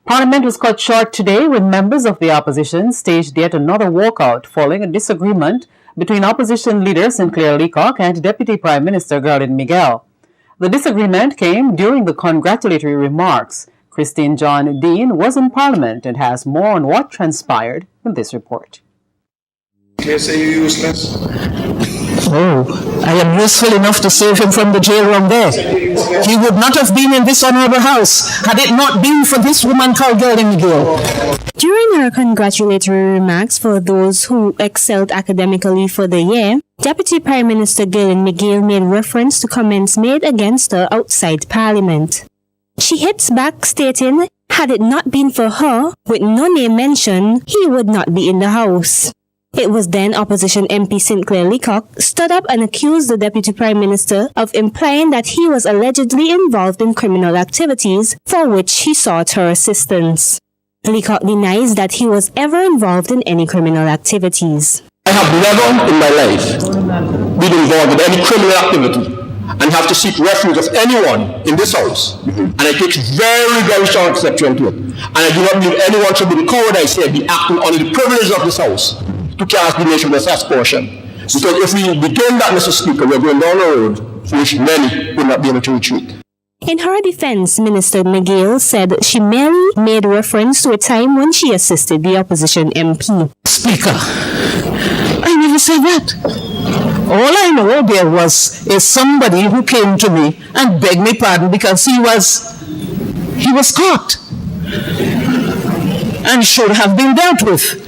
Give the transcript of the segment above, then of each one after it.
Parliament was cut short today when members of the opposition staged yet another walkout following a disagreement between opposition leader Clair Leacock and Deputy Prime Minister Girlyn Miguel. The disagreement came during the congratulatory remarks. Kristin John-Deane was in Parliament and has more on what transpired in this report. Clair say you're useless. Oh, I am useful enough to save him from the jail room there. He would not have been in this honorable house had it not been for this woman called Girlyn Miguel. During her congratulatory remarks for those who excelled academically for the year, Deputy Prime Minister Girlyn Miguel made reference to comments made against her outside Parliament. She hits back stating, had it not been for her, with no name mentioned, he would not be in the house. It was then opposition MP Clair Leacock stood up and accused the Deputy Prime Minister of implying that he was allegedly involved in criminal activities for which he sought her assistance. Leacock denies that he was ever involved in any criminal activities. I have never in my life been involved in any criminal activity and have to seek refuge of anyone in this house. And I take very, very strong exception to it. And I do not believe anyone should be the coward I say be acting under the privilege of this house to cast the nation with such portion. Because if we begin that, Mr. Speaker, we're going down a road which many will not be able to retreat. In her defense, Minister Miguel said she merely made reference to a time when she assisted the opposition MP. Speaker, I never said that. All I know there was is somebody who came to me and begged me pardon because he was caught and should have been dealt with.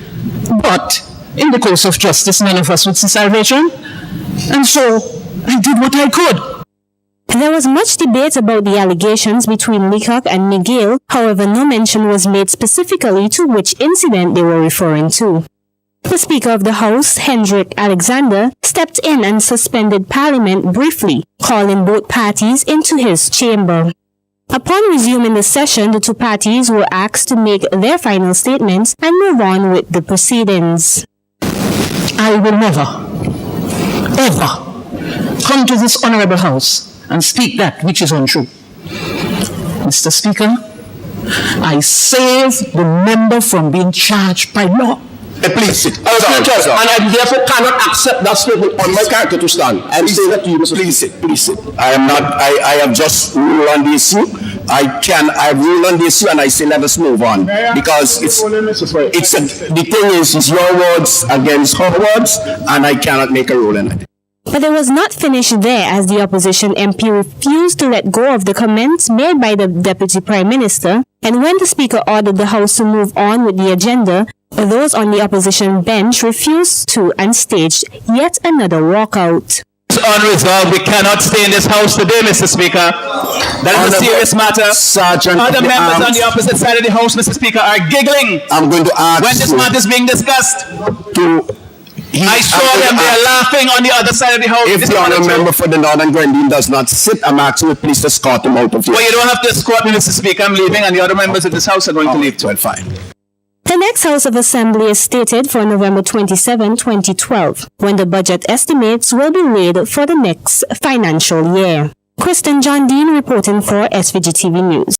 But in the course of justice, none of us would see salvation, and so I did what I could. There was much debate about the allegations between Leacock and Miguel, however no mention was made specifically to which incident they were referring to. The Speaker of the House, Hendrik Alexander, stepped in and suspended Parliament briefly, calling both parties into his chamber. Upon resuming the session, the two parties were asked to make their final statements and move on with the proceedings. I will never, ever come to this honorable house and speak that which is untrue. Mr. Speaker, I save the member from being charged by law. Please sit. And I therefore cannot accept that statement on my character to stand. I'm saying that to you, Mr. Please sit. Please sit. I am not. I have just ruled on the issue. I've ruled on the issue, and I say let us move on because the thing is, it's your words against her words, and I cannot make a rule in it. But it was not finished there, as the opposition MP refused to let go of the comments made by the Deputy Prime Minister, and when the Speaker ordered the House to move on with the agenda, those on the opposition bench refused to and staged yet another walkout. Unresolved, we cannot stay in this house today, Mr. Speaker. That is a serious matter. Sergeant Other members on the opposite side of the house, Mr. Speaker, are giggling I'm going to ask when this matter is being discussed. I saw them there laughing on the other side of the house. If the honourable member for the Northern Grenadines does not sit, I'm asking you please to escort him out of here. Well, you don't have to escort me, Mr. Speaker. I'm leaving, and the other members of this house are going to leave too. Well, fine. The next House of Assembly is stated for November 27, 2012, when the budget estimates will be laid for the next financial year. Kristin John-Deane reporting for svgTV News.